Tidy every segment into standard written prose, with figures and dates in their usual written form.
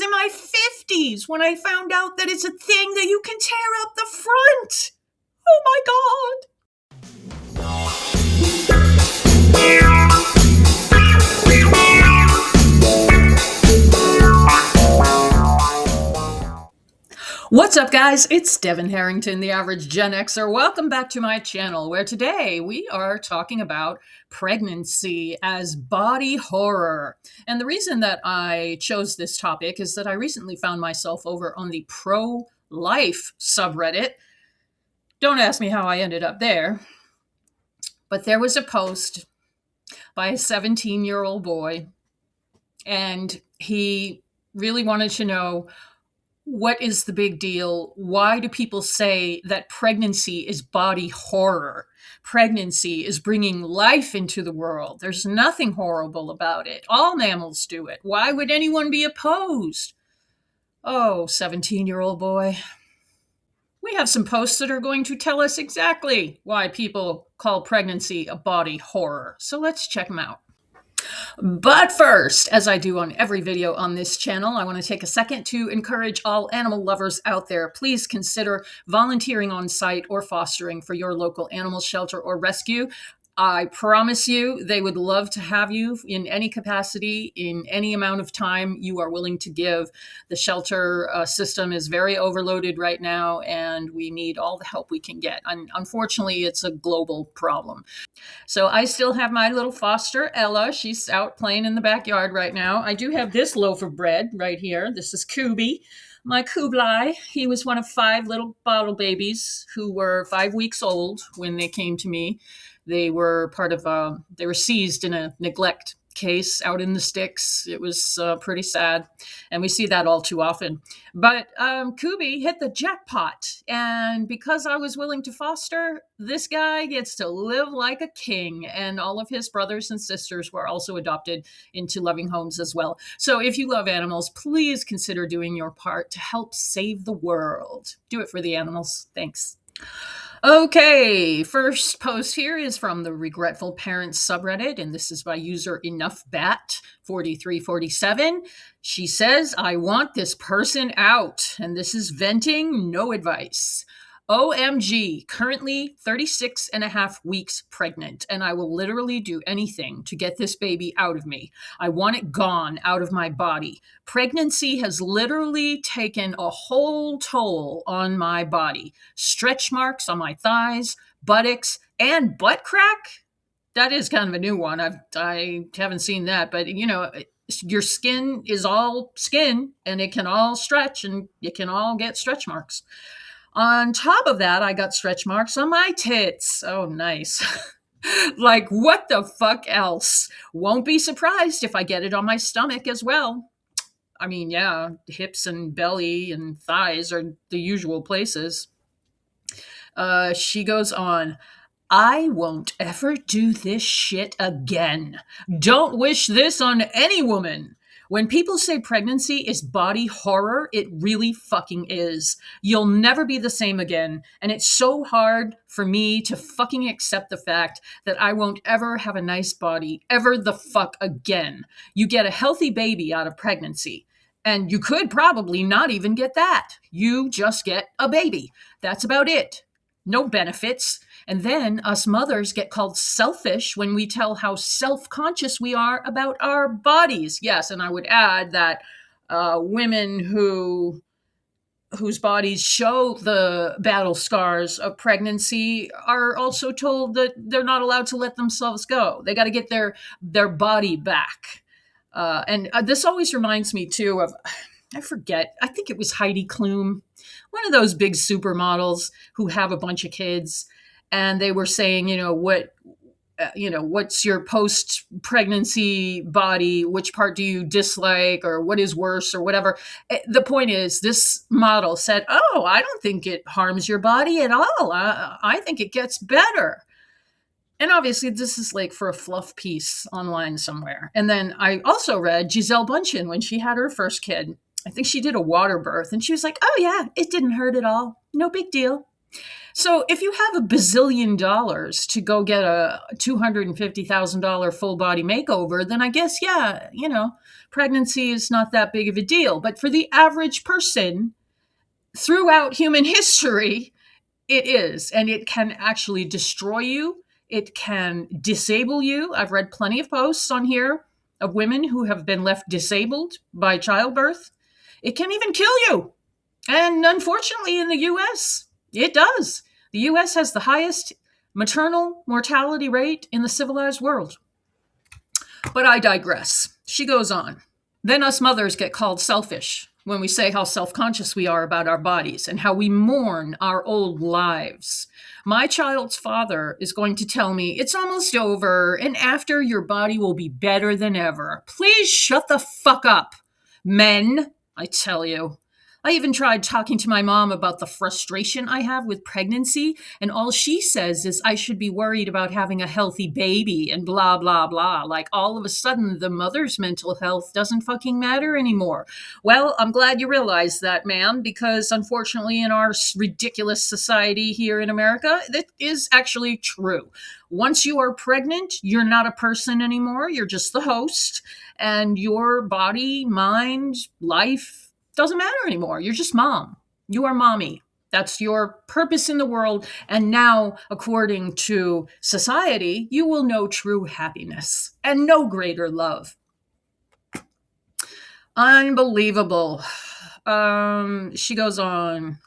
in my 50s when I found out that it's a thing that you can tear up the front. Oh my God. What's up, guys? It's Devin Harrington, the average Gen Xer. Welcome back to my channel, where today we are talking about pregnancy as body horror. And the reason that I chose this topic is that I recently found myself over on the pro-life subreddit. Don't ask me how I ended up there, but there was a post by a 17-year-old boy, and he really wanted to know, what is the big deal? Why do people say that pregnancy is body horror? Pregnancy is bringing life into the world. There's nothing horrible about it. All mammals do it. Why would anyone be opposed? Oh, 17-year-old boy. We have some posts that are going to tell us exactly why people call pregnancy a body horror. So let's check them out. But first, as I do on every video on this channel, I want to take a second to encourage all animal lovers out there. Please consider volunteering on site or fostering for your local animal shelter or rescue. I promise you they would love to have you in any capacity, in any amount of time you are willing to give. The shelter system is very overloaded right now, and we need all the help we can get. And unfortunately, it's a global problem. So I still have my little foster, Ella. She's out playing in the backyard right now. I do have this loaf of bread right here. This is Kubi, my Kublai. He was one of 5 little bottle babies who were 5 weeks old when they came to me. They were they were seized in a neglect case out in the sticks. It was pretty sad, and we see that all too often. But Kubi hit the jackpot, and because I was willing to foster, this guy gets to live like a king, and all of his brothers and sisters were also adopted into loving homes as well. So if you love animals, please consider doing your part to help save the world. Do it for the animals. Thanks. Okay, first post here is from the Regretful Parents subreddit, and this is by user EnoughBat4347. She says, I want this person out, and this is venting, no advice. OMG, currently 36 and a half weeks pregnant, and I will literally do anything to get this baby out of me. I want it gone out of my body. Pregnancy has literally taken a whole toll on my body. Stretch marks on my thighs, buttocks, and butt crack? That is kind of a new one. I haven't seen that, but you know, your skin is all skin, and it can all stretch, and you can all get stretch marks. On top of that, I got stretch marks on my tits. Oh, nice. Like, what the fuck else? Won't be surprised if I get it on my stomach as well. I mean, yeah, hips and belly and thighs are the usual places. She goes on, I won't ever do this shit again. Don't wish this on any woman. When people say pregnancy is body horror, it really fucking is. You'll never be the same again. And it's so hard for me to fucking accept the fact that I won't ever have a nice body ever the fuck again. You get a healthy baby out of pregnancy, and you could probably not even get that. You just get a baby. That's about it. No benefits. And then us mothers get called selfish when we tell how self-conscious we are about our bodies. Yes, and I would add that women whose bodies show the battle scars of pregnancy are also told that they're not allowed to let themselves go. They got to get their body back. And this always reminds me, too, of, I forget, I think it was Heidi Klum, one of those big supermodels who have a bunch of kids. And they were saying, what's your post-pregnancy body? Which part do you dislike, or what is worse, or whatever? The point is, this model said, oh, I don't think it harms your body at all. I think it gets better. And obviously, this is like for a fluff piece online somewhere. And then I also read Gisele Bündchen when she had her first kid. I think she did a water birth, and she was like, oh, yeah, it didn't hurt at all. No big deal. So if you have a bazillion dollars to go get a $250,000 full body makeover, then I guess, yeah, pregnancy is not that big of a deal. But for the average person throughout human history, it is. And it can actually destroy you. It can disable you. I've read plenty of posts on here of women who have been left disabled by childbirth. It can even kill you. And unfortunately, in the US, it does. The US has the highest maternal mortality rate in the civilized world. But I digress. She goes on. Then us mothers get called selfish when we say how self-conscious we are about our bodies and how we mourn our old lives. My child's father is going to tell me it's almost over, and after your body will be better than ever. Please shut the fuck up, men, I tell you. I even tried talking to my mom about the frustration I have with pregnancy, and all she says is I should be worried about having a healthy baby and blah, blah, blah. Like all of a sudden, the mother's mental health doesn't fucking matter anymore. Well, I'm glad you realize that, ma'am, because unfortunately in our ridiculous society here in America, that is actually true. Once you are pregnant, you're not a person anymore. You're just the host, and your body, mind, life, doesn't matter anymore. You're just mom. You are mommy. That's your purpose in the world. And now, according to society, you will know true happiness and no greater love. Unbelievable. She goes on.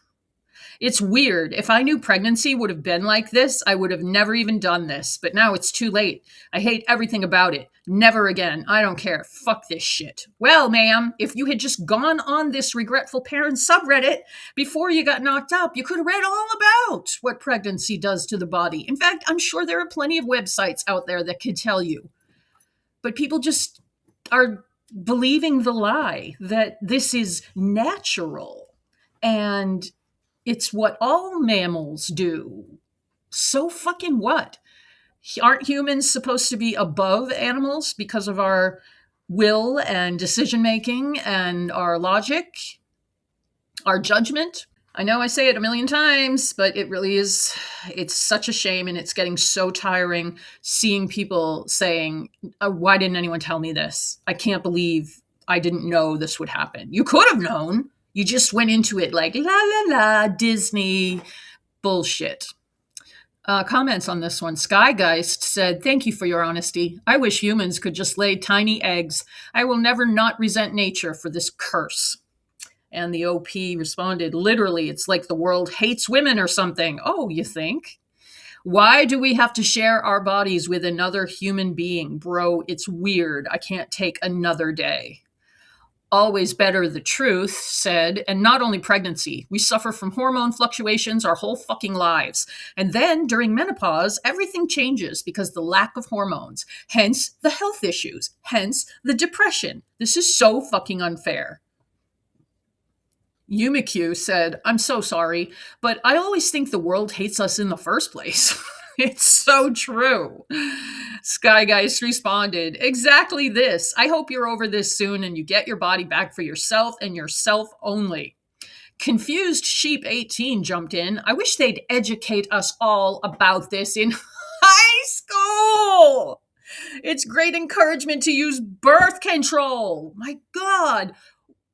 It's weird. If I knew pregnancy would have been like this, I would have never even done this. But now it's too late. I hate everything about it. Never again. I don't care. Fuck this shit. Well, ma'am, if you had just gone on this regretful parent subreddit before you got knocked up, you could have read all about what pregnancy does to the body. In fact, I'm sure there are plenty of websites out there that could tell you. But people just are believing the lie that this is natural and it's what all mammals do. So fucking what? Aren't humans supposed to be above animals because of our will and decision making and our logic, our judgment? I know I say it a million times, but it really is, it's such a shame, and it's getting so tiring seeing people saying, why didn't anyone tell me this? I can't believe I didn't know this would happen. You could have known. You just went into it like, la, la, la, Disney bullshit. Comments on this one. Skygeist said, thank you for your honesty. I wish humans could just lay tiny eggs. I will never not resent nature for this curse. And the OP responded, literally, it's like the world hates women or something. Oh, you think? Why do we have to share our bodies with another human being? Bro, it's weird. I can't take another day. Always better the truth said, and not only pregnancy, we suffer from hormone fluctuations our whole fucking lives. And then during menopause, everything changes because the lack of hormones, hence the health issues, hence the depression. This is so fucking unfair. Yumikyu said, I'm so sorry, but I always think the world hates us in the first place. It's so true. Skygeist responded, exactly this. I hope you're over this soon and you get your body back for yourself and yourself only. Confused Sheep 18 jumped in. I wish they'd educate us all about this in high school. It's great encouragement to use birth control. My God.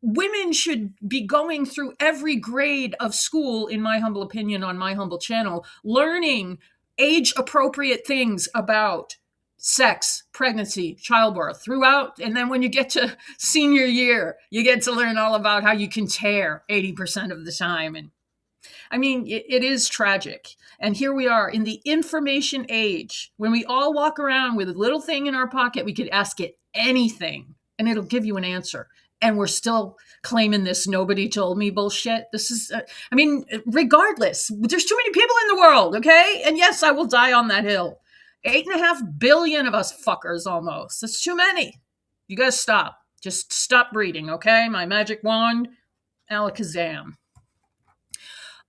Women should be going through every grade of school, in my humble opinion, on my humble channel, learning age-appropriate things about sex, pregnancy, childbirth throughout. And then when you get to senior year, you get to learn all about how you can tear 80% of the time. And I mean, it is tragic. And here we are in the information age, when we all walk around with a little thing in our pocket, we could ask it anything and it'll give you an answer. And we're still claiming this nobody told me bullshit. This is, I mean, regardless, there's too many people in the world, okay? And yes, I will die on that hill. 8.5 billion of us fuckers almost. That's too many. You guys stop. Just stop breeding, okay? My magic wand, alakazam.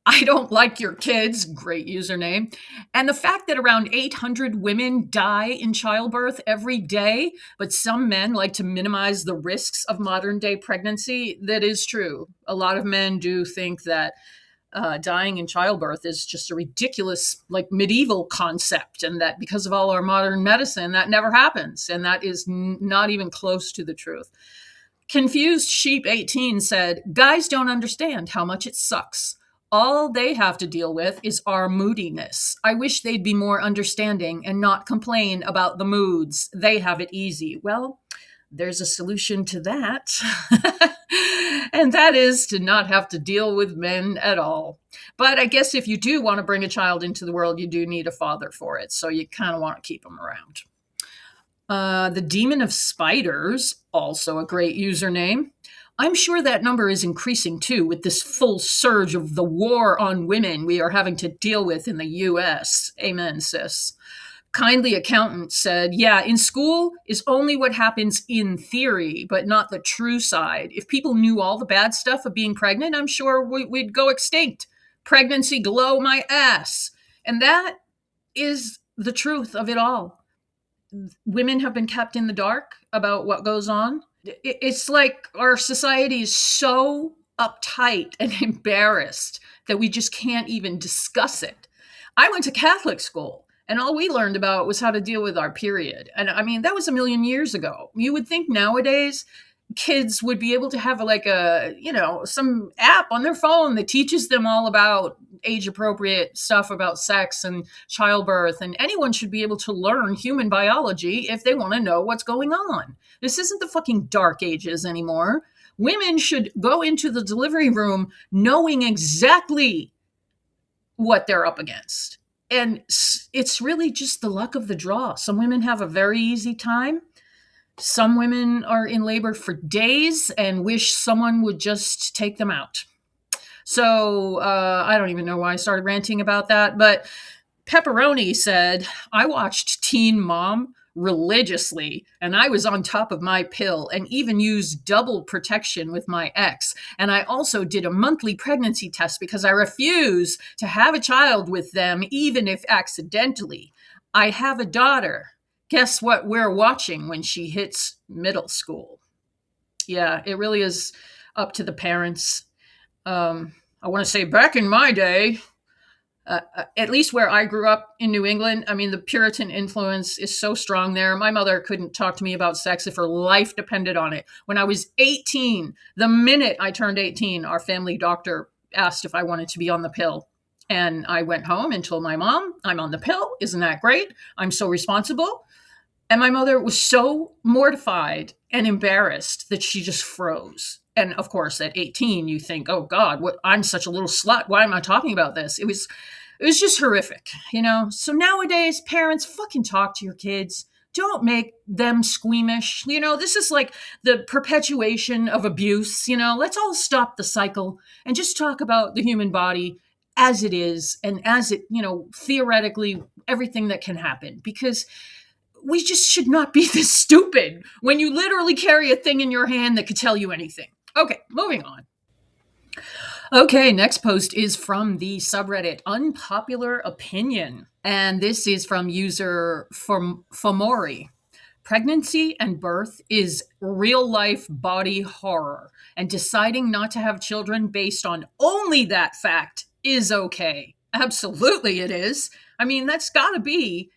I don't like your kids, great username. And the fact that around 800 women die in childbirth every day, but some men like to minimize the risks of modern day pregnancy, that is true. A lot of men do think that dying in childbirth is just a ridiculous, like medieval concept, and that because of all our modern medicine, that never happens, and that is not even close to the truth. Confused Sheep 18 said, "Guys don't understand how much it sucks. All they have to deal with is our moodiness. I wish they'd be more understanding and not complain about the moods. They have it easy." Well, there's a solution to that. And that is to not have to deal with men at all. But I guess if you do want to bring a child into the world, you do need a father for it. So you kind of want to keep them around. The Demon of Spiders, also a great username. "I'm sure that number is increasing too with this full surge of the war on women we are having to deal with in the US. Amen, sis." Kindly Accountant said, "Yeah, in school is only what happens in theory, but not the true side. If people knew all the bad stuff of being pregnant, I'm sure we'd go extinct. Pregnancy glow my ass." And that is the truth of it all. Women have been kept in the dark about what goes on. It's like our society is so uptight and embarrassed that we just can't even discuss it. I went to Catholic school, and all we learned about was how to deal with our period. And I mean, that was a million years ago. You would think nowadays kids would be able to have like some app on their phone that teaches them all about age appropriate stuff about sex and childbirth, and anyone should be able to learn human biology if they want to know what's going on. This isn't the fucking dark ages anymore. Women should go into the delivery room knowing exactly what they're up against. And it's really just the luck of the draw. Some women have a very easy time. Some women are in labor for days and wish someone would just take them out. So I don't even know why I started ranting about that. But Pepperoni said, "I watched Teen Mom religiously, and I was on top of my pill and even used double protection with my ex. And I also did a monthly pregnancy test because I refuse to have a child with them, even if accidentally. I have a daughter. Guess what we're watching when she hits middle school?" Yeah, it really is up to the parents. I want to say back in my day, at least where I grew up in New England, I mean, the Puritan influence is so strong there. My mother couldn't talk to me about sex if her life depended on it. When I was 18, the minute I turned 18, our family doctor asked if I wanted to be on the pill. And I went home and told my mom, "I'm on the pill. Isn't that great? I'm so responsible." And my mother was so mortified and embarrassed that she just froze. And of course, at 18, you think, "Oh God, I'm such a little slut. Why am I talking about this?" It was just horrific, you know? So nowadays, parents, fucking talk to your kids. Don't make them squeamish. You know, this is like the perpetuation of abuse. You know, let's all stop the cycle and just talk about the human body as it is and as it, theoretically, everything that can happen. Because we just should not be this stupid when you literally carry a thing in your hand that could tell you anything. Okay, moving on. Okay, next post is from the subreddit Unpopular Opinion. And this is from user Fomori. "Pregnancy and birth is real life body horror, and deciding not to have children based on only that fact is okay." Absolutely it is. I mean, that's gotta be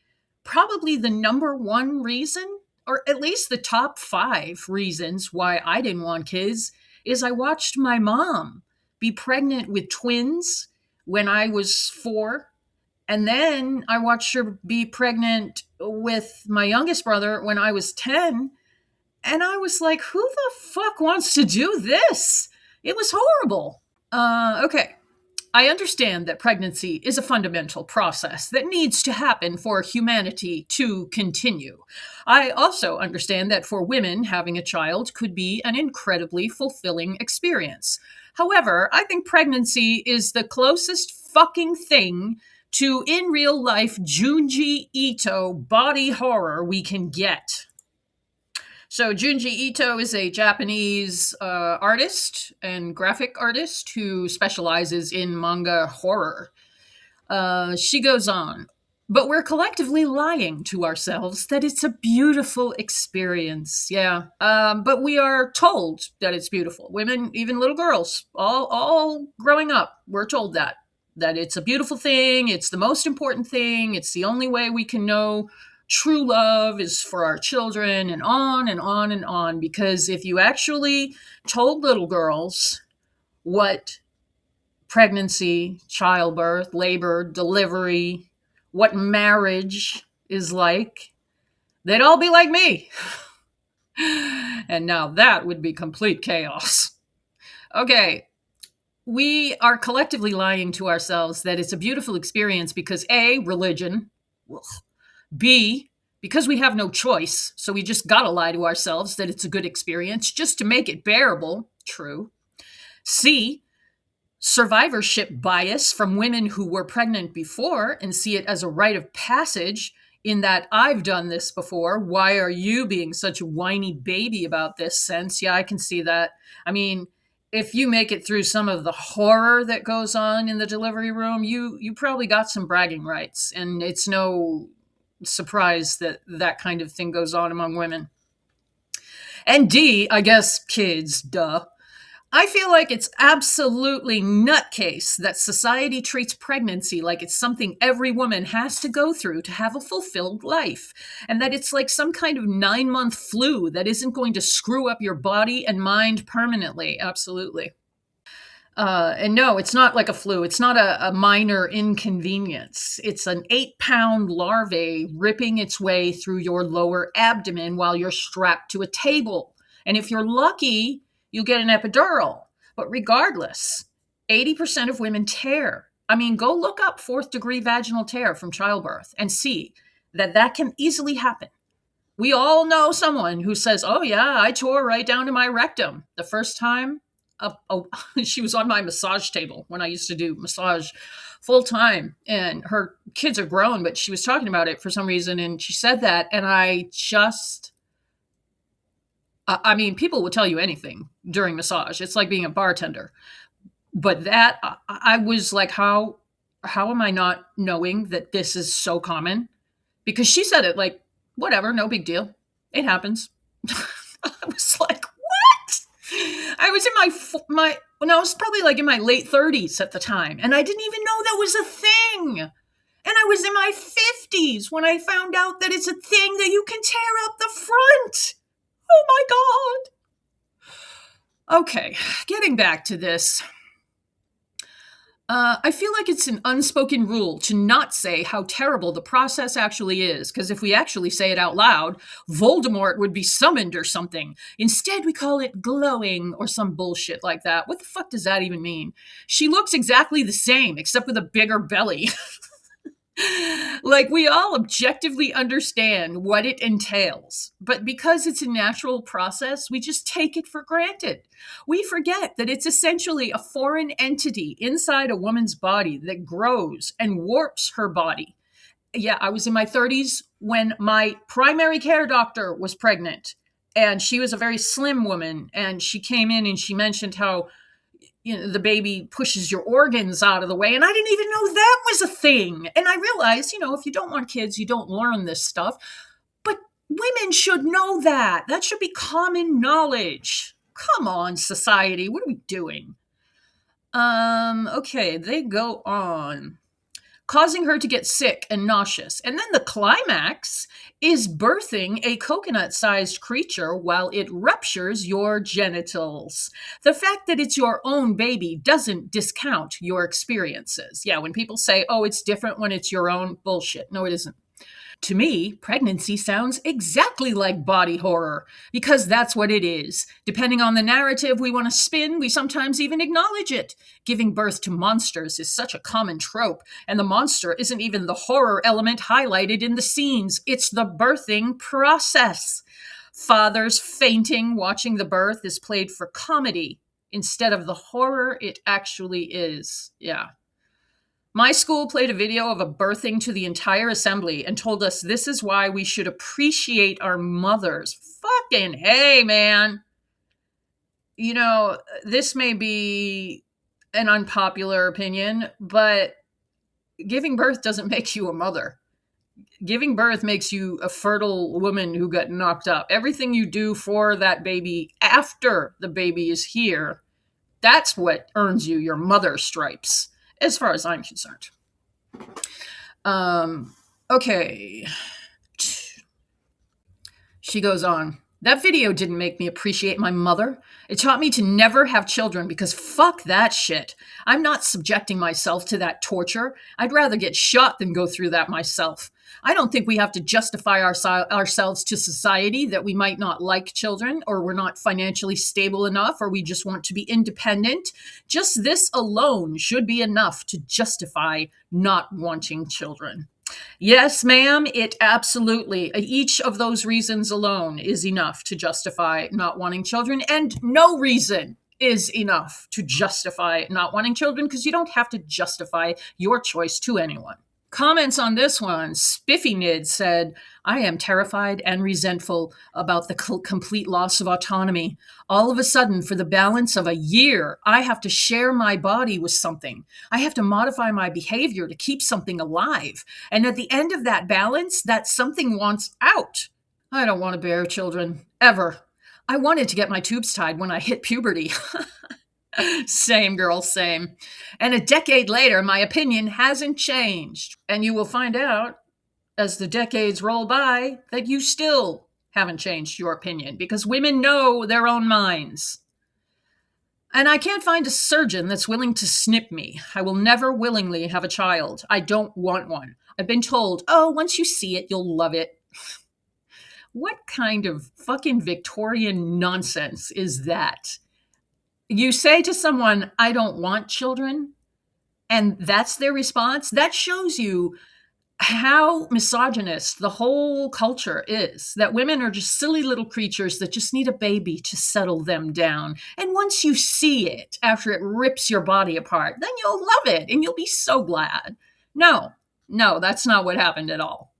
probably the number one reason, or at least the top 5 reasons why I didn't want kids, is I watched my mom be pregnant with twins when I was 4. And then I watched her be pregnant with my youngest brother when I was 10. And I was like, who the fuck wants to do this? It was horrible. Okay. I understand that pregnancy is a fundamental process that needs to happen for humanity to continue. I also understand that for women, having a child could be an incredibly fulfilling experience. However, I think pregnancy is the closest fucking thing to in real life Junji Ito body horror we can get. So Junji Ito is a Japanese artist and graphic artist who specializes in manga horror. She goes on. But we're collectively lying to ourselves that it's a beautiful experience. Yeah. But we are told that it's beautiful. Women, even little girls, all growing up, we're told that it's a beautiful thing. It's the most important thing. It's the only way we can know true love is for our children, and on and on and on. Because if you actually told little girls what pregnancy, childbirth, labor, delivery, what marriage is like, they'd all be like me. And now that would be complete chaos. Okay, we are collectively lying to ourselves that it's a beautiful experience because A, religion, B, because we have no choice, so we just gotta lie to ourselves that it's a good experience just to make it bearable, true. C, survivorship bias from women who were pregnant before and see it as a rite of passage, in that I've done this before. Why are you being such a whiny baby about this sense? Yeah, I can see that. I mean, if you make it through some of the horror that goes on in the delivery room, you probably got some bragging rights, and it's no surprise that that kind of thing goes on among women. And D, I guess kids, duh. I feel like it's absolutely nutcase that society treats pregnancy like it's something every woman has to go through to have a fulfilled life, and that it's like some kind of 9-month flu that isn't going to screw up your body and mind permanently. Absolutely. And no, it's not like a flu. It's not a minor inconvenience. It's an 8-pound larvae ripping its way through your lower abdomen while you're strapped to a table. And if you're lucky, you'll get an epidural. But regardless, 80% of women tear. I mean, go look up fourth degree vaginal tear from childbirth and see that that can easily happen. We all know someone who says, "Oh yeah, I tore right down to my rectum the first time." She was on my massage table when I used to do massage full time, and her kids are grown, but she was talking about it for some reason, and she said that, and I mean, people will tell you anything during massage. It's like being a bartender. But that I was like, how am I not knowing that this is so common? Because she said it like, whatever, no big deal. It happens. I was like, what? I was in my when I was probably like in my late 30s at the time, and I didn't even know that was a thing. And I was in my 50s when I found out that it's a thing that you can tear up the front. Oh my God. Okay, getting back to this. I feel like it's an unspoken rule to not say how terrible the process actually is, because if we actually say it out loud, Voldemort would be summoned or something. Instead, we call it glowing or some bullshit like that. What the fuck does that even mean? She looks exactly the same, except with a bigger belly. Like, we all objectively understand what it entails, but because it's a natural process, we just take it for granted. We forget that it's essentially a foreign entity inside a woman's body that grows and warps her body. Yeah, I was in my 30s when my primary care doctor was pregnant, and she was a very slim woman, and she came in and she mentioned how, you know, the baby pushes your organs out of the way. And I didn't even know that was a thing. And I realized, you know, if you don't want kids, you don't learn this stuff. But women should know that. That should be common knowledge. Come on, society. What are we doing? Okay, they go on, causing her to get sick and nauseous. And then the climax is birthing a coconut-sized creature while it ruptures your genitals. The fact that it's your own baby doesn't discount your experiences. Yeah, when people say, oh, it's different when it's your own, bullshit. No, it isn't. To me, pregnancy sounds exactly like body horror, because that's what it is. Depending on the narrative we want to spin, we sometimes even acknowledge it. Giving birth to monsters is such a common trope, and the monster isn't even the horror element highlighted in the scenes. It's the birthing process. Fathers fainting watching the birth is played for comedy instead of the horror it actually is. Yeah. My school played a video of a birthing to the entire assembly and told us this is why we should appreciate our mothers. Fucking hey, man. You know, this may be an unpopular opinion, but giving birth doesn't make you a mother. Giving birth makes you a fertile woman who got knocked up. Everything you do for that baby after the baby is here, that's what earns you your mother stripes, as far as I'm concerned. Okay. She goes on. That video didn't make me appreciate my mother. It taught me to never have children because fuck that shit. I'm not subjecting myself to that torture. I'd rather get shot than go through that myself. I don't think we have to justify ourselves to society that we might not like children, or we're not financially stable enough, or we just want to be independent. Just this alone should be enough to justify not wanting children. Yes, ma'am, it absolutely, each of those reasons alone is enough to justify not wanting children, and no reason is enough to justify not wanting children, because you don't have to justify your choice to anyone. Comments on this one. Spiffy Nid said, I am terrified and resentful about the complete loss of autonomy. All of a sudden, for the balance of a year, I have to share my body with something. I have to modify my behavior to keep something alive. And at the end of that balance, that something wants out. I don't want to bear children, ever. I wanted to get my tubes tied when I hit puberty. Same, girl, same. And a decade later, my opinion hasn't changed. And you will find out as the decades roll by that you still haven't changed your opinion, because women know their own minds. And I can't find a surgeon that's willing to snip me. I will never willingly have a child. I don't want one. I've been told, oh, once you see it, you'll love it. What kind of fucking Victorian nonsense is that? You say to someone, I don't want children, and that's their response. That shows you how misogynist the whole culture is, that women are just silly little creatures that just need a baby to settle them down. And once you see it, after it rips your body apart, then you'll love it and you'll be so glad. No, that's not what happened at all.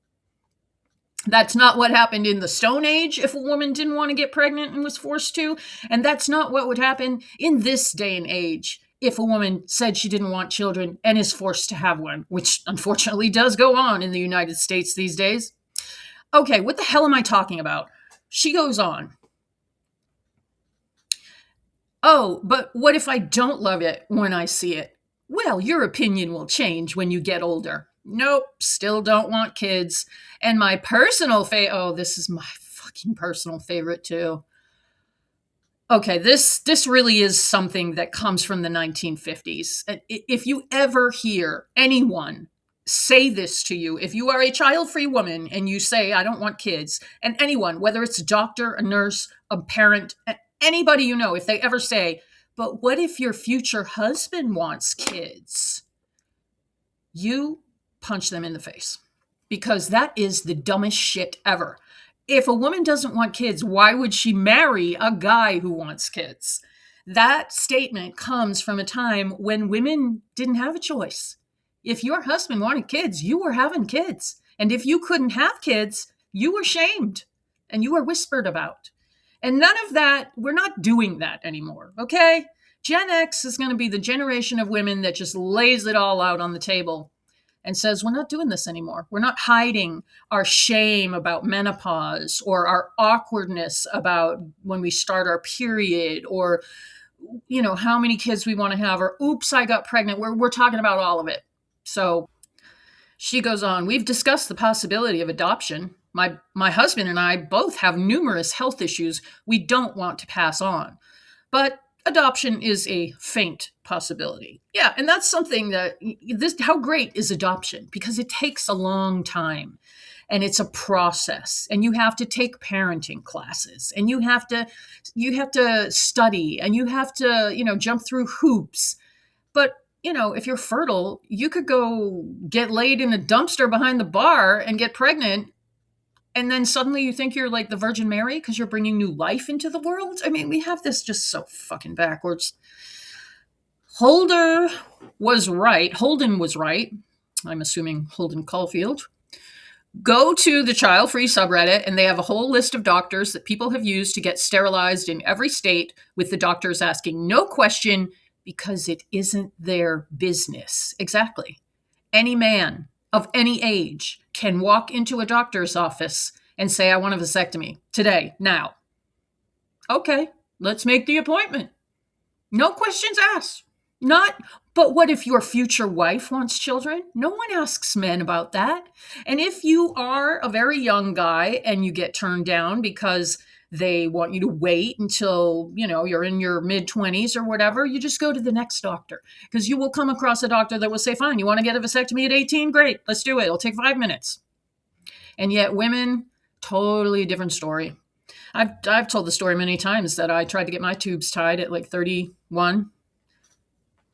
That's not what happened in the Stone Age if a woman didn't want to get pregnant and was forced to. And that's not what would happen in this day and age if a woman said she didn't want children and is forced to have one, which unfortunately does go on in the United States these days. Okay, what the hell am I talking about? She goes on. Oh, but what if I don't love it when I see it? Well, your opinion will change when you get older. Nope, still don't want kids. And my personal this is my fucking personal favorite too. Okay, this really is something that comes from the 1950s. If you ever hear anyone say this to you, if you are a child-free woman and you say, I don't want kids, and anyone, whether it's a doctor, a nurse, a parent, anybody you know, if they ever say, but what if your future husband wants kids? You punch them in the face, because that is the dumbest shit ever. If a woman doesn't want kids, why would she marry a guy who wants kids? That statement comes from a time when women didn't have a choice. If your husband wanted kids, you were having kids. And if you couldn't have kids, you were shamed and you were whispered about. And none of that, we're not doing that anymore, okay? Gen X is going to be the generation of women that just lays it all out on the table and says, we're not doing this anymore. We're not hiding our shame about menopause or our awkwardness about when we start our period, or, you know, how many kids we want to have, or oops, I got pregnant. We're talking about all of it. So she goes on, we've discussed the possibility of adoption. My husband and I both have numerous health issues we don't want to pass on, but adoption is a faint possibility. Yeah, and that's something that how great is adoption? Because it takes a long time and it's a process, and you have to take parenting classes, and you have to study, and you have to, jump through hoops. But, if you're fertile, you could go get laid in a dumpster behind the bar and get pregnant. And then suddenly you think you're like the Virgin Mary because you're bringing new life into the world. I mean, we have this just so fucking backwards. Holden was right. I'm assuming Holden Caulfield. Go to the Child Free subreddit, and they have a whole list of doctors that people have used to get sterilized in every state, with the doctors asking no question because it isn't their business. Exactly. Any man of any age can walk into a doctor's office and say, I want a vasectomy today, now. Okay, let's make the appointment. No questions asked. Not, but what if your future wife wants children? No one asks men about that. And if you are a very young guy and you get turned down because they want you to wait until, you're in your mid 20s or whatever, you just go to the next doctor, because you will come across a doctor that will say, fine, you want to get a vasectomy at 18? Great, let's do it. It'll take 5 minutes. And yet women, totally different story. I've told the story many times that I tried to get my tubes tied at like 31.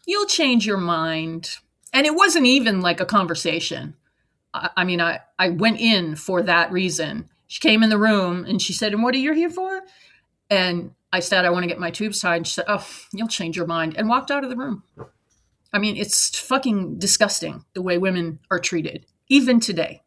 You'll change your mind. And it wasn't even like a conversation. I went in for that reason. She came in the room and she said, and what are you here for? And I said, I want to get my tubes tied. And she said, oh, you'll change your mind, and walked out of the room. I mean, it's fucking disgusting the way women are treated, even today.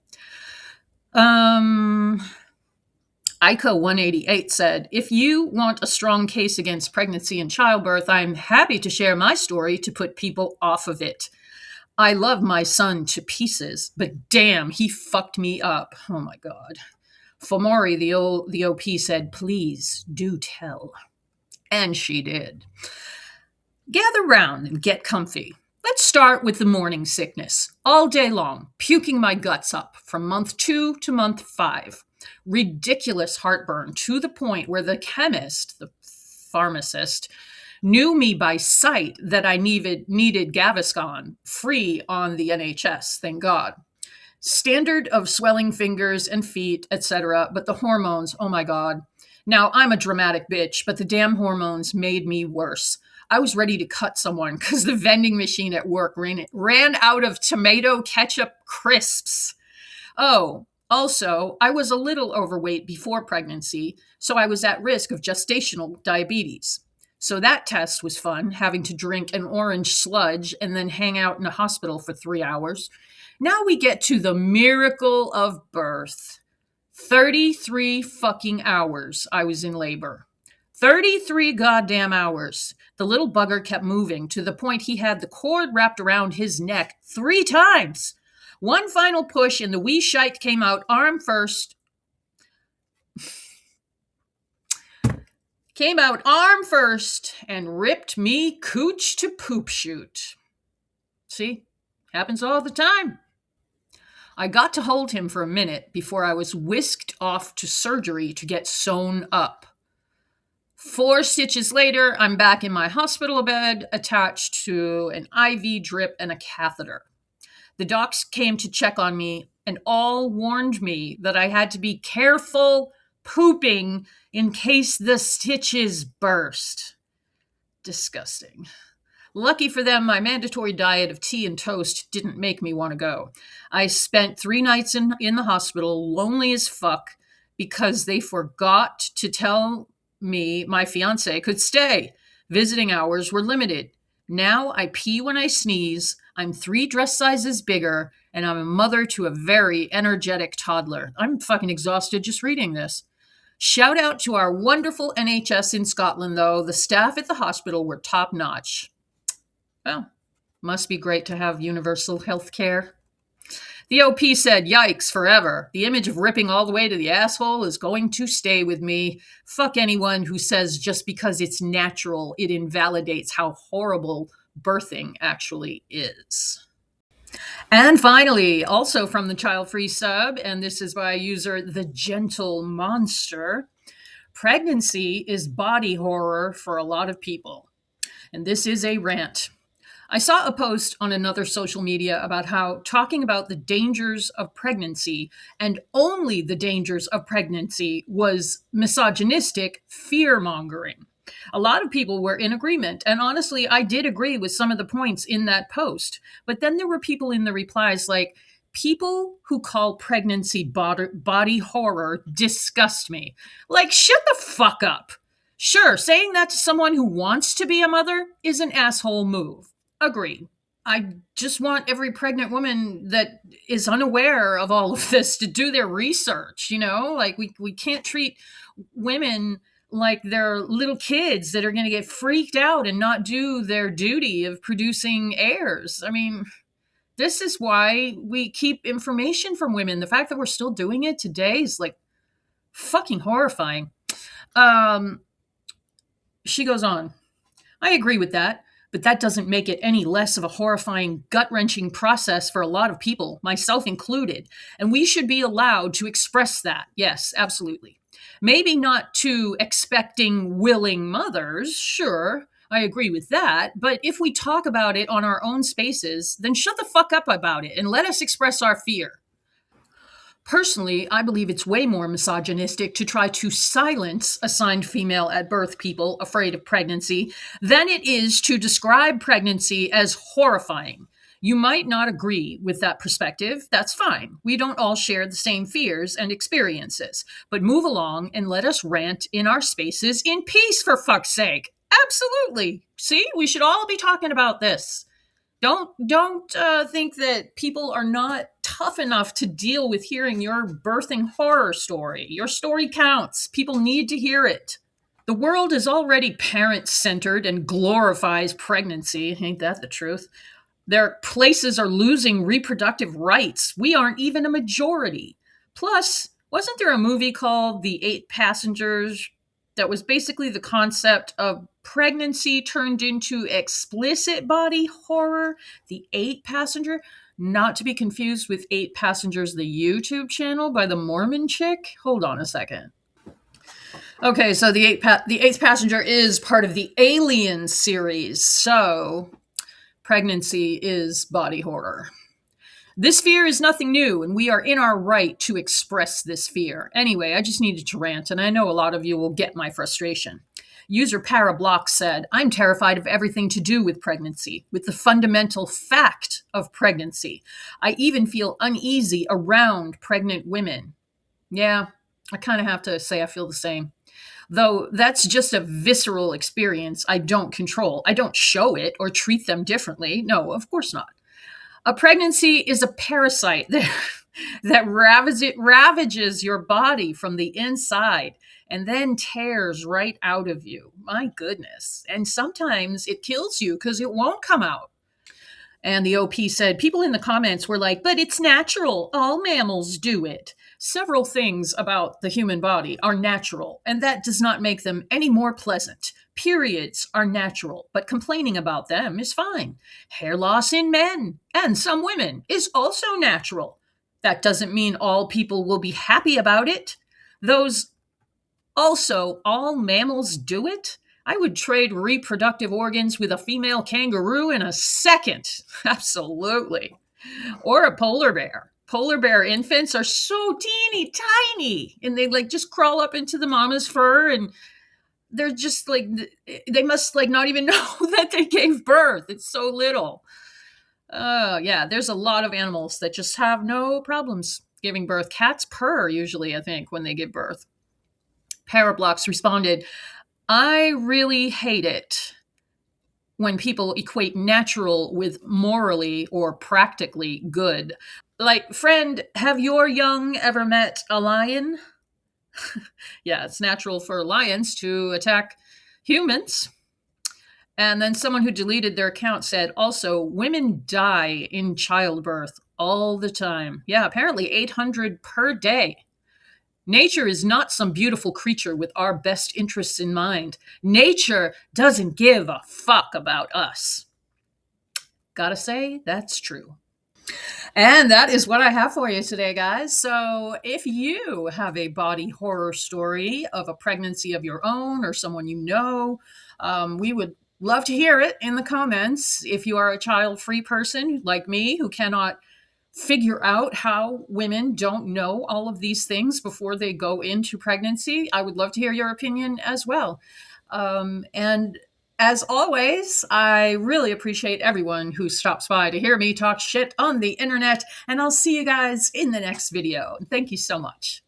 Ico188 said, if you want a strong case against pregnancy and childbirth, I'm happy to share my story to put people off of it. I love my son to pieces, but damn, he fucked me up. Oh my God. Fomori, the OP, said, please do tell. And she did. Gather round and get comfy. Let's start with the morning sickness. All day long, puking my guts up from month 2 to month 5. Ridiculous heartburn to the point where the chemist, the pharmacist, knew me by sight that I needed Gaviscon, free on the NHS, thank God. Standard of swelling fingers and feet, etc. But the hormones, oh my God. Now, I'm a dramatic bitch, but the damn hormones made me worse. I was ready to cut someone because the vending machine at work ran out of tomato ketchup crisps. Oh, also, I was a little overweight before pregnancy, so I was at risk of gestational diabetes. So that test was fun, having to drink an orange sludge and then hang out in a hospital for 3 hours. Now we get to the miracle of birth. 33 fucking hours I was in labor. 33 goddamn hours. The little bugger kept moving to the point he had the cord wrapped around his neck 3 times. One final push and the wee shite came out arm first. And ripped me cooch to poop shoot. See? Happens all the time. I got to hold him for a minute before I was whisked off to surgery to get sewn up. 4 stitches later, I'm back in my hospital bed, attached to an IV drip and a catheter. The docs came to check on me and all warned me that I had to be careful pooping in case the stitches burst. Disgusting. Lucky for them, my mandatory diet of tea and toast didn't make me want to go. I spent 3 nights in the hospital, lonely as fuck, because they forgot to tell me my fiance could stay. Visiting hours were limited. Now I pee when I sneeze, I'm 3 dress sizes bigger, and I'm a mother to a very energetic toddler. I'm fucking exhausted just reading this. Shout out to our wonderful NHS in Scotland, though. The staff at the hospital were top notch. Well, must be great to have universal health care. The OP said, yikes, forever. The image of ripping all the way to the asshole is going to stay with me. Fuck anyone who says just because it's natural, it invalidates how horrible birthing actually is. And finally, also from the child-free sub, and this is by user The Gentle Monster, pregnancy is body horror for a lot of people. And this is a rant. I saw a post on another social media about how talking about the dangers of pregnancy and only the dangers of pregnancy was misogynistic fear-mongering. A lot of people were in agreement, and honestly, I did agree with some of the points in that post. But then there were people in the replies like, people who call pregnancy body horror disgust me. Like, shut the fuck up. Sure, saying that to someone who wants to be a mother is an asshole move. Agreed. I just want every pregnant woman that is unaware of all of this to do their research, Like, we can't treat women like they're little kids that are going to get freaked out and not do their duty of producing heirs. I mean, This is why we keep information from women. The fact that we're still doing it today is like fucking horrifying. Um, she goes on. I agree with that, but that doesn't make it any less of a horrifying, gut wrenching process for a lot of people, myself included. And we should be allowed to express that. Yes, absolutely. Maybe not to expecting, willing mothers, sure. I agree with that. But if we talk about it on our own spaces, then shut the fuck up about it and let us express our fear. Personally, I believe it's way more misogynistic to try to silence assigned female at birth people afraid of pregnancy than it is to describe pregnancy as horrifying. You might not agree with that perspective. That's fine. We don't all share the same fears and experiences. But move along and let us rant in our spaces in peace, for fuck's sake. Absolutely. See, we should all be talking about this. Don't think that people are not tough enough to deal with hearing your birthing horror story. Your story counts. People need to hear it. The world is already parent-centered and glorifies pregnancy. Ain't that the truth? Their places are losing reproductive rights. We aren't even a majority. Plus, wasn't there a movie called The Eight Passengers that was basically the concept of pregnancy turned into explicit body horror? The Eight Passenger, not to be confused with Eight Passengers, the YouTube channel by the Mormon chick. Hold on a second. Okay, so the Eighth Passenger is part of the Alien series. So pregnancy is body horror. This fear is nothing new, and we are in our right to express this fear. Anyway, I just needed to rant, and I know a lot of you will get my frustration. User Parablock said, I'm terrified of everything to do with pregnancy, with the fundamental fact of pregnancy. I even feel uneasy around pregnant women. Yeah, I kind of have to say I feel the same. Though that's just a visceral experience I don't control. I don't show it or treat them differently. No, of course not. A pregnancy is a parasite that ravages your body from the inside and then tears right out of you. My goodness. And sometimes it kills you because it won't come out. And the OP said, people in the comments were like, but it's natural. All mammals do it. Several things about the human body are natural, and that does not make them any more pleasant. Periods are natural, but complaining about them is fine. Hair loss in men and some women is also natural. That doesn't mean all people will be happy about it. Also, all mammals do it. I would trade reproductive organs with a female kangaroo in a second. Absolutely. Or a polar bear. Polar bear infants are so teeny tiny, and they like just crawl up into the mama's fur, and they're just like, they must like not even know that they gave birth. It's so little. Yeah, there's a lot of animals that just have no problems giving birth. Cats purr usually, I think, when they give birth. Parablocks responded, I really hate it when people equate natural with morally or practically good. Like, friend, have your young ever met a lion? Yeah, it's natural for lions to attack humans. And then someone who deleted their account said, also, women die in childbirth all the time. Yeah, apparently 800 per day. Nature is not some beautiful creature with our best interests in mind. Nature doesn't give a fuck about us. Gotta say, that's true. And that is what I have for you today, guys. So if you have a body horror story of a pregnancy of your own or someone you know, we would love to hear it in the comments. If you are a child-free person like me who cannot figure out how women don't know all of these things before they go into pregnancy, I would love to hear your opinion as well. And as always, I really appreciate everyone who stops by to hear me talk shit on the internet, and I'll see you guys in the next video. Thank you so much.